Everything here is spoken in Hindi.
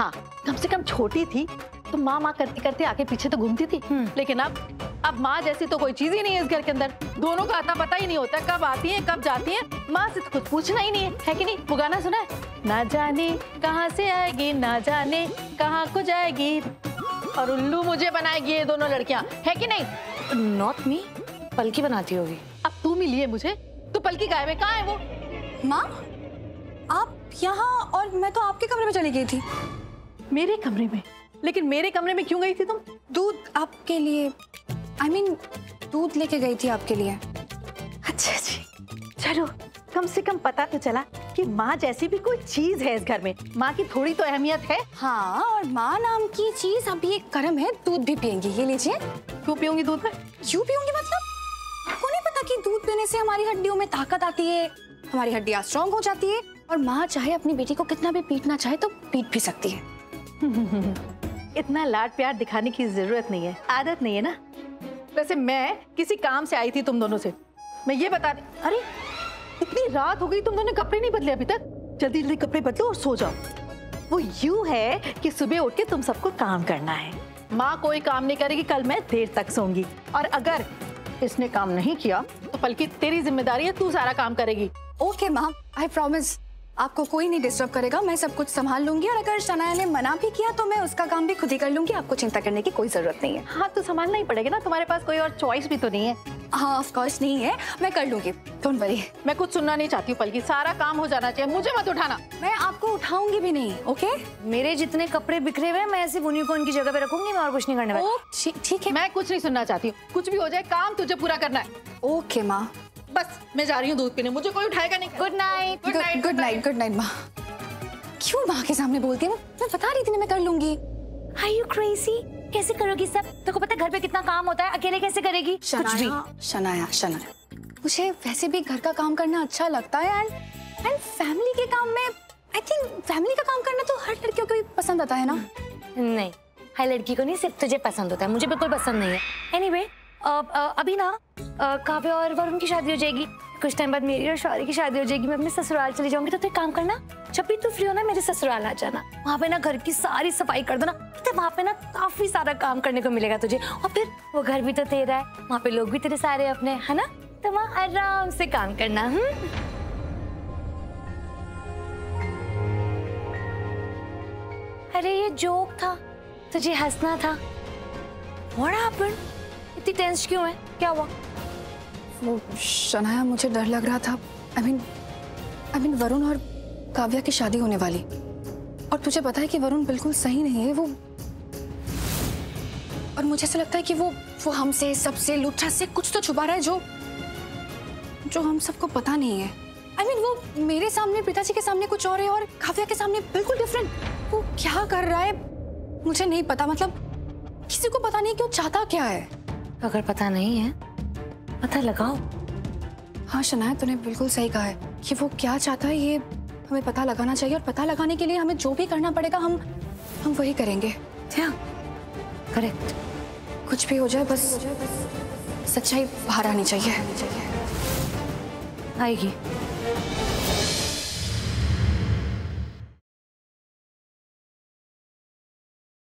हाँ, कम से कम छोटी थी तो माँ माँ करते करते आगे पीछे तो घूमती थी। लेकिन अब माँ जैसी तो कोई चीज ही नहीं है इस घर के अंदर। दोनों का आता पता ही नहीं होता, कब आती है कब जाती है। माँ से तो कुछ पूछना ही नहीं है कि नहीं? वो गाना सुना है, ना जाने कहाँ से आएगी, ना जाने कहाँ को जाएगी, और उल्लू मुझे बनाएगी ये दोनों लड़कियां, है कि नहीं? नॉट मी, पलकी बनाती होगी। अब तू मिली है मुझे, तो पलकी गायब है, कहाँ है वो? माँ, आप यहाँ, और मैं तो आपके कमरे में चली गई थी। मेरे कमरे में? लेकिन मेरे कमरे में क्यों गई थी तुम? दूध आपके लिए, I mean, दूध लेके गई थी आपके लिए। अच्छा जी, चलो कम से कम पता तो चला कि माँ जैसी भी कोई चीज है इस घर में। माँ की थोड़ी तो अहमियत है। हाँ, और माँ नाम की चीज अभी एक कर्म है, दूध भी पियेंगी, ये लीजिए। क्यों पीऊंगी दूध में? क्यों पीऊंगी मतलब? आपको नहीं पता कि दूध पीने से हमारी हड्डियों में ताकत आती है, हमारी हड्डियां स्ट्रॉन्ग हो जाती है, और माँ चाहे अपनी बेटी को कितना भी पीटना चाहे तो पीट भी सकती है। इतना लाड प्यार दिखाने की जरूरत नहीं है, आदत नहीं है ना। वैसे मैं किसी काम से आई थी तुम दोनों से, मैं ये बता दी। अरे इतनी रात हो गई, तुम दोनों ने कपड़े नहीं बदले अभी तक? जल्दी जल्दी कपड़े बदलो और सो जाओ। वो यूं है कि सुबह उठ के तुम सबको काम करना है। माँ कोई काम नहीं करेगी, कल मैं देर तक सोऊंगी, और अगर इसने काम नहीं किया तो बल्कि तेरी जिम्मेदारी है, तू सारा काम करेगी। ओके माँ, आई प्रॉमिस, आपको कोई नहीं डिस्टर्ब करेगा, मैं सब कुछ संभाल लूंगी, और अगर शनाया ने मना भी किया तो मैं उसका काम भी खुद ही कर लूंगी, आपको चिंता करने की कोई जरूरत नहीं है। हाँ, तो संभालना ही पड़ेगा ना, तुम्हारे पास कोई और चॉइस भी तो नहीं है। हाँ, ऑफ कोर्स नहीं है, मैं कर लूंगी, डोंट वरी। मैं कुछ सुनना नहीं चाहती हूँ पलकी, सारा काम हो जाना चाहिए, मुझे मत उठाना। मैं आपको उठाऊंगी भी नहीं, ओके? मेरे जितने कपड़े बिखरे हुए मैं ऐसे यूनिकॉर्न की जगह पे रखूंगी, मैं और कुछ नहीं करने वाली। ठीक है, मैं कुछ नहीं सुनना चाहती हूँ, कुछ भी हो जाए काम तुझे पूरा करना है। ओके माँ, बस मैं जा रही हूँ दूध पीने, मुझे कोई उठाएगा नहीं। Good night. Good night, good night माँ। क्यों माँ के सामने बोलती है? मैं बता रही थी ना, मैं कर लूंगी। Are you crazy? कैसे करोगी सब? तेरे को पता है घर पे कितना काम होता है, अकेले कैसे करेगी? कुछ भी। शनाया, मुझे वैसे भी घर का काम करना अच्छा लगता है, एंड फैमिली के काम में आई थिंक फैमिली का काम करना तो हर लड़कियों को ही पसंद आता है ना। नहीं, हर लड़की को नहीं, सिर्फ तुझे पसंद होता है, मुझे बिल्कुल पसंद नहीं है। एनीवे, अभी ना काव्य और वरुण की शादी हो जाएगी, कुछ टाइम बाद मेरी और शौर्य की शादी हो जाएगी, मैं अपने ससुराल चली जाऊंगी। तो तू एक काम करना, जब भी तू फ्री हो ना मेरे ससुराल आ जाना, वहाँ पे ना घर की सारी सफाई कर देना, तो वहाँ पे ना काफी सारा काम करने को मिलेगा तुझे, और फिर वो घर भी तो तेरा है, वहाँ पे लोग भी तेरे सारे अपने, है ना? तो वहाँ आराम से काम करना। अरे ये जोक था, तुझे हंसना था। What happened? इतनी टेंस क्यों है, क्या हुआ? वो शनाया, मुझे डर लग रहा था। आई मीन वरुण और काव्या की शादी होने वाली, और तुझे पता है कि वरुण बिल्कुल सही नहीं है वो, और मुझे ऐसा लगता है कि वो हमसे, सबसे, लुत्रा से कुछ तो छुपा रहा है जो हम सबको पता नहीं है। आई मीन वो मेरे सामने, पिताजी के सामने कुछ और है, और काव्या के सामने बिल्कुल डिफरेंट। वो क्या कर रहा है मुझे नहीं पता, मतलब किसी को पता नहीं कि वो चाहता क्या है। अगर पता नहीं है, पता लगाओ। हाँ शनाया, तूने बिल्कुल सही कहा है कि वो क्या चाहता है, ये हमें पता लगाना चाहिए, और पता लगाने के लिए हमें जो भी करना पड़ेगा हम वही करेंगे। करेक्ट। कुछ भी हो जाए, बस सच्चाई बाहर आनी चाहिए। आएगी।